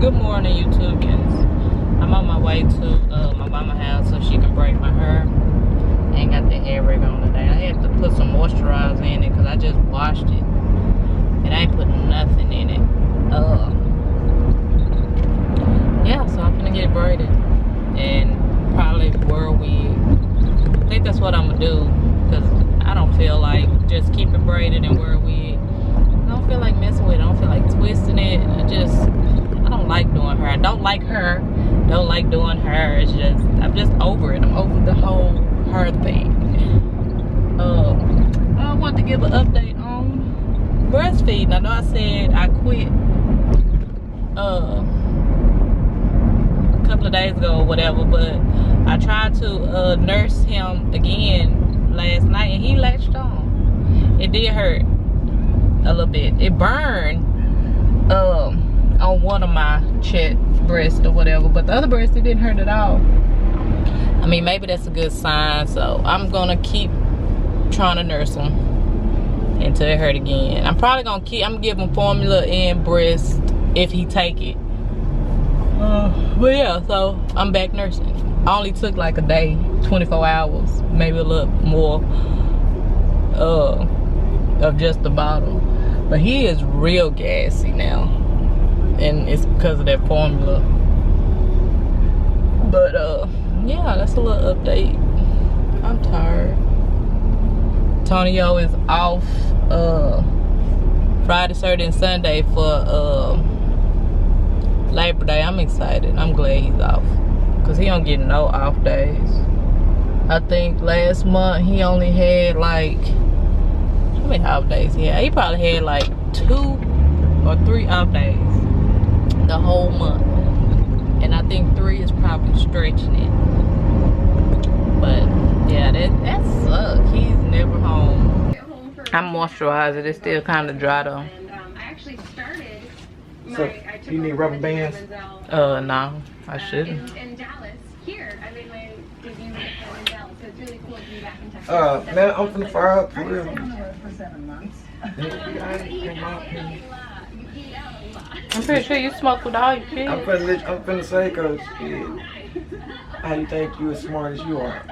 Good morning, YouTube. I'm on my way to my mama's house so she can braid my hair. I ain't got the hair rig on today. I had to put some moisturizer in it because I just washed it. And I ain't putting nothing in it. Yeah, so I'm gonna get it braided. And probably wear a wig. I think that's what I'm gonna do. Because I don't feel like just keep it braided and wear a wig. I don't feel like messing with it. I don't feel like twisting it. I don't like doing her. I don't like her. Don't like doing her. It's just, I'm just over it. I'm over the whole her thing. I want to give an update on breastfeeding. I know I said I quit a couple of days ago or whatever, but I tried to nurse him again last night and he latched on. It did hurt a little bit. It burned on one of my chest breasts or whatever, but the other breast, it didn't hurt at all. I mean, maybe that's a good sign. So I'm gonna keep trying to nurse him until it hurt again. I'm probably gonna give him formula and breast if he take it. But yeah, so I'm back nursing. I only took like a day, 24 hours, maybe a little more of just the bottle. But he is real gassy now. And it's because of that formula. But yeah, that's a little update. I'm tired. Tonio is off Friday, Saturday, and Sunday for Labor Day. I'm excited. I'm glad he's off. Because he don't get no off days. I think last month he only had like, how many off days he had? He probably had like 2 or 3 off days the whole month. And I think 3 is probably stretching it. But yeah, that sucks. He's never home. I'm moisturizing. It's still kind of dry though. So you need rubber bands? No, I shouldn't. In Dallas, here, I made my debut in Dallas, so it's really cool to be back in Texas. Man, I'm finna fire up for real. For 7 months. I'm pretty sure you smoke with all your kids. I'm finna say, cause shit, how you think you as smart as you are?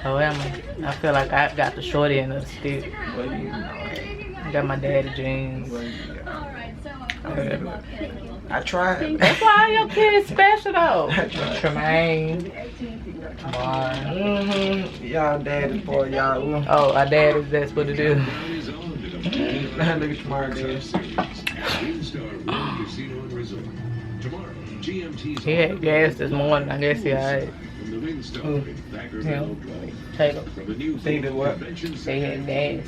Oh, am I? I feel like I got the short end of the stick. Well, you know, I got my daddy jeans. I tried. That's why your kids special though. I tried. Tremaine. Mar. Y'all daddy boy, y'all. Oh, our daddies, that's what it is. Look at smart dude. He had gas this morning. I guess he had. Yeah. Taylor. They did what? They had gas.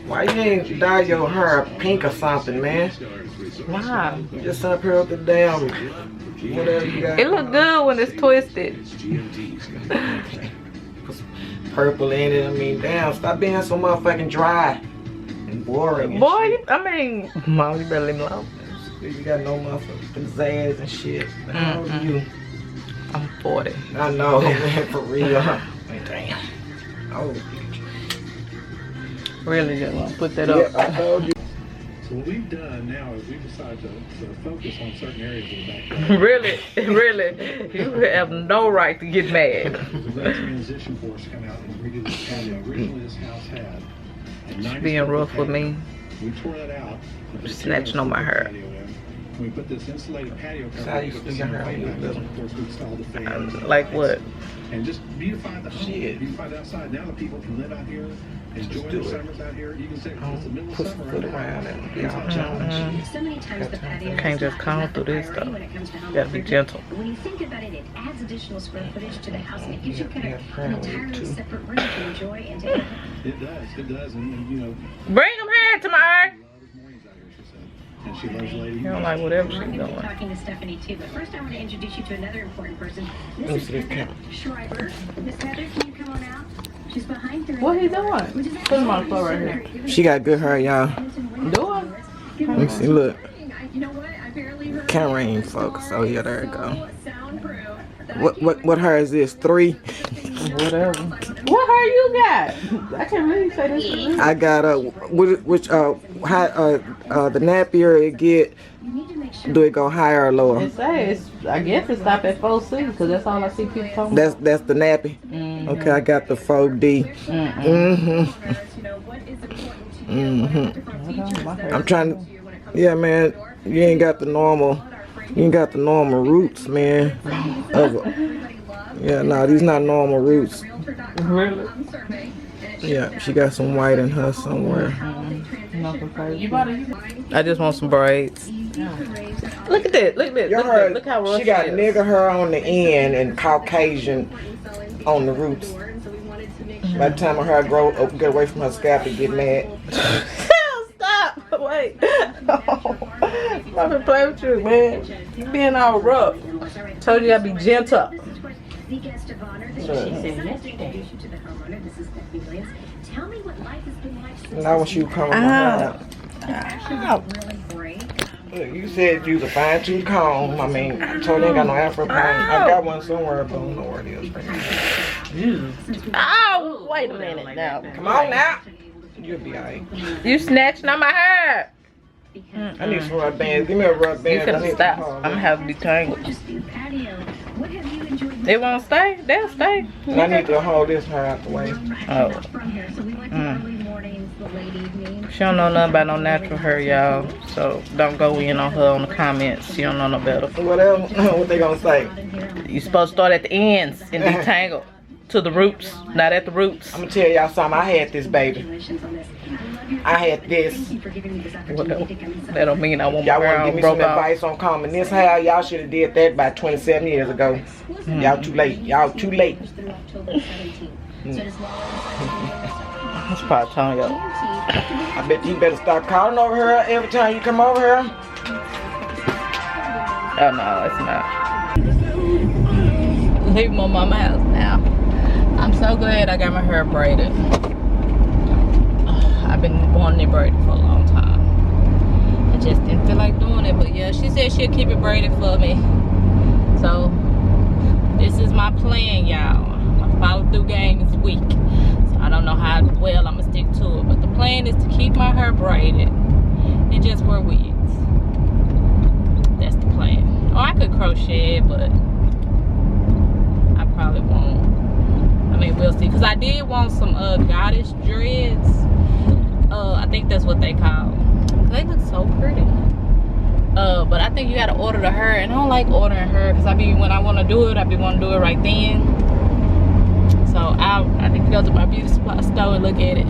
Why you ain't dye your hair pink or something, man? Wow. You just up here with the damn whatever you got. It look good when it's twisted. Purple in it. I mean, damn, stop being so motherfucking dry and boring. And Boy, shit. I mean, Mom, you better leave me alone. You got no motherfucking pizzazz and shit. How old are you? I'm 40. I know, man, for real. Damn. Oh, Really just want to put that yeah, up. I told you. So what we've done now is we've decided to focus on certain areas of the backyard. Really, you have no right to get mad. We've got some musician force come out and redo this patio. Originally this house had. She's being rough with me. We tore that out. Snatching on my hair. We put this insulated patio cover. So how you still got her on your Of course, we installed the fans. Like what? And just beautify the home. Shit. Beautify the outside. Now the people can live out here, enjoy do the it. summers out here. You can say it's the middle of Put summer. some foot around and be all challenging. So many times the patio Can't just come through this stuff. You gotta be gentle. When you think about it, it adds additional square footage to the house, and it gives you kind of an entirely separate room to enjoy and to It does, and you know. Bring them here to my Mornings out here, she said. And she loves ladies. You don't like whatever she's I'm going to be doing. talking to Stephanie too, but first I want to introduce you to another important person. Let me This see is this Heather Schreiber. Miss Heather, can you come on out? She's behind her. What he doing? Put him on the floor right here. She got good hair, y'all. Do it. Let me see, look. You know what? I barely heard. Camera ain't focused. Oh yeah, there it go. Soundproof. What hair is this? 3? Whatever. What hair you got? I can't really say this. I got the nappier it get. Do it go higher or lower? It says, I guess it stopped at 4C because that's all I see people talking about. That's the nappy. Okay, I got the 4D. I'm trying to, yeah, man. You ain't got the normal. You ain't got the normal roots, man. Yeah, no, these not normal roots. Really? Yeah, she got some white in her somewhere. I just want some braids. Look at that. Look at that. Look how rough she got nigger hair on the end and Caucasian on the roots. By the time her hair grow up, get away from her scalp and get mad. Stop. Wait. I'm gonna play with you, man. You being all rough. Told you I'd be gentle. The guest of honor, this is introduce you to the homeowner. This is Stephanie Williams. Tell me what life has been like since. Now when she was coming out. Really great. Look, you said you was a fine tooth comb. I mean, I told you I ain't got no afro comb. I got one somewhere, but I don't know where it is right now. Oh, wait a minute now. Come on now. You'll be alright. You snatching on my hair. I need some rubber bands. Give me a rubber band. You finna stop. I'm gonna have to be tangled. It won't stay? They'll stay. I need to hold this hair out the way. Oh. She don't know nothing about no natural hair, y'all. So don't go in on her on the comments. She don't know no better. What else? What they gonna say? You supposed to start at the ends and detangle to the roots, not at the roots. I'm gonna tell y'all something. I had this baby. I had this. That don't mean I want my y'all hair want to give me broke some off. advice on combing this hair? Y'all should have did that about 27 years ago. Y'all too late. Y'all too late. That's probably telling y'all. I bet you better start calling over her every time you come over here. Oh no, it's not. Leave my mama's house now. I'm so glad I got my hair braided. I've been wanting it braided for a long time. I just didn't feel like doing it, but yeah, she said she'll keep it braided for me. So this is my plan, y'all. My follow-through game is weak, so I don't know how well I'm gonna stick to it. But the plan is to keep my hair braided and just wear wigs. That's the plan. Or I could crochet, but I probably won't. I mean, we'll see. Cause I did want some goddess dreads. I think that's what they call. They look so pretty. But I think you gotta order the hair, and I don't like ordering hair because when I want to do it, I want to do it right then. So I need to go to my beauty supply store and look at it.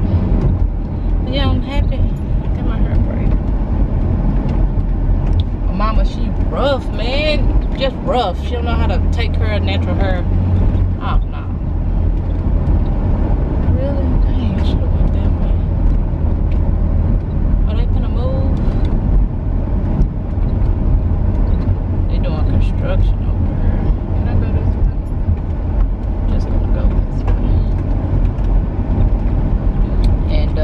But yeah, I'm happy. I got my hair braided. My mama, she rough, man. Just rough. She don't know how to take care of natural hair. Oh no. Really? Dang, I should have went that way. Are they gonna move? They doing construction over here. Can I go this way? Just gonna go this way. And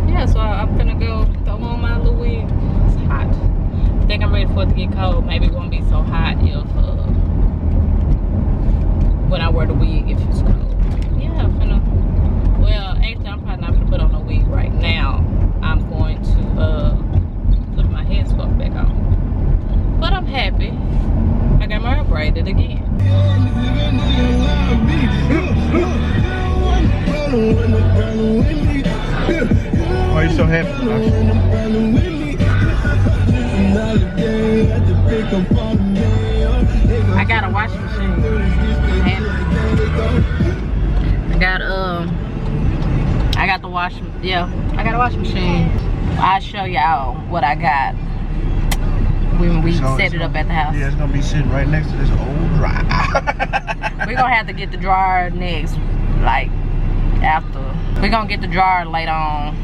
yeah, so I'm gonna go throw on my little wig. It's hot. I think I'm ready for it to get cold. Maybe it won't be so hot if when I wear the wig if it's cold. Yeah, I'm gonna. Well, actually, I'm probably not gonna put on a wig right now. I'm going to put my headscarf back on. But I'm happy. I got my hair braided again. Why are you so happy? I got a washing machine. I got the washing. Yeah, I got a washing machine. I'll show y'all what I got when we set it up at the house. Yeah, it's gonna be sitting right next to this old dryer. We're gonna have to get the dryer next, like after. We're gonna get the dryer later on.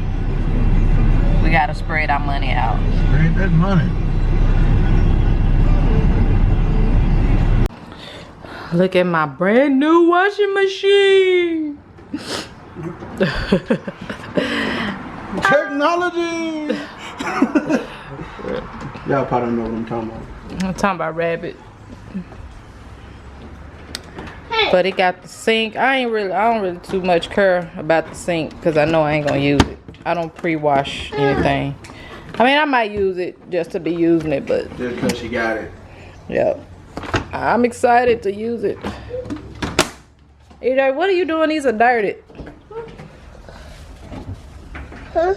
We gotta spread our money out. Spread that money. Look at my brand new washing machine. Technology. Y'all probably don't know what I'm talking about. I'm talking about rabbit. Hey, But it got the sink. I don't really too much care about the sink because I know I ain't gonna use it. I don't pre-wash anything. I mean, I might use it just to be using it, but Just because she got it. yeah, I'm excited to use it. EJ, what are you doing? These are dirty. Huh?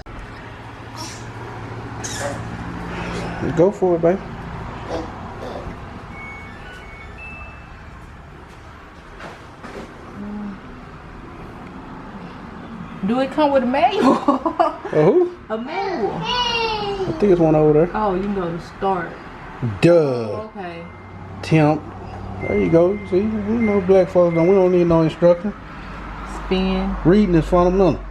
Go for it, babe. Do it come with a manual? Who? A manual. I think it's one over there. Oh, you can go to start. Duh. Oh, okay. Temp. There you go. See, we know black folks don't. We don't need no instruction. Spin. Reading is fundamental.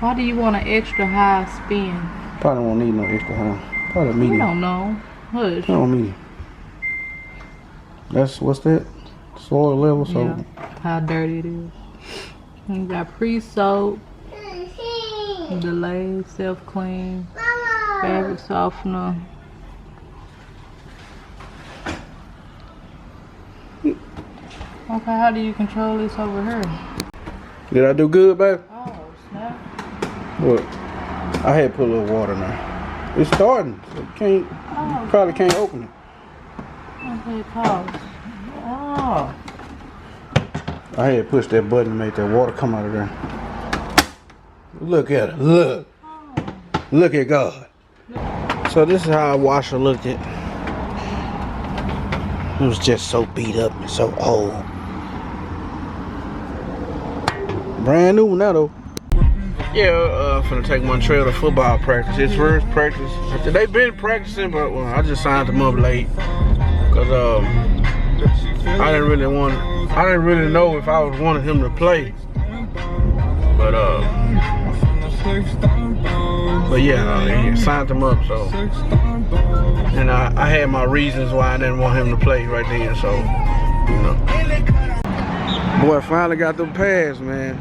Why do you want an extra high spin? Probably won't need no extra high. Probably medium. We don't know. Hush. No medium. That's what's that? Soil level. So yeah, how dirty it is. You got pre-soap, delayed, self-clean, fabric softener. Okay, how do you control this over here? did I do good, babe? Oh, snap. What? I had to put a little water in there. It's starting. So you probably can't open it. Okay, pause. Oh. I had to push that button to make that water come out of there. Look at it. Look. Look at God. So this is how a washer looked at. It was just so beat up and so old. Brand new one now though. Yeah, finna take my trail to football practice. It's first practice. They've been practicing, but well, I just signed them up late. Cause I didn't really know if I was wanting him to play. But yeah, he signed him up, so. And I had my reasons why I didn't want him to play right then, so, you know. Boy, I finally got them pads, man.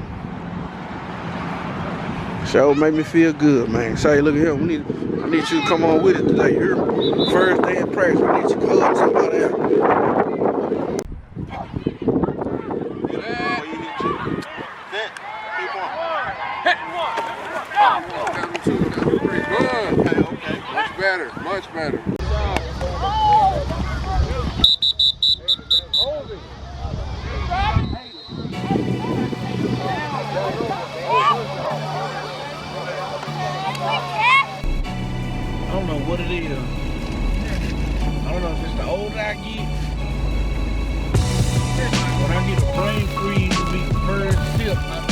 Sure made me feel good, man. Say, look at here, I need you to come on with it today. Here, first day of practice, I need you to hug somebody else. Much better. I don't know what it is. I don't know if it's the older I get. When I get a brain freeze, it'll be the first tip.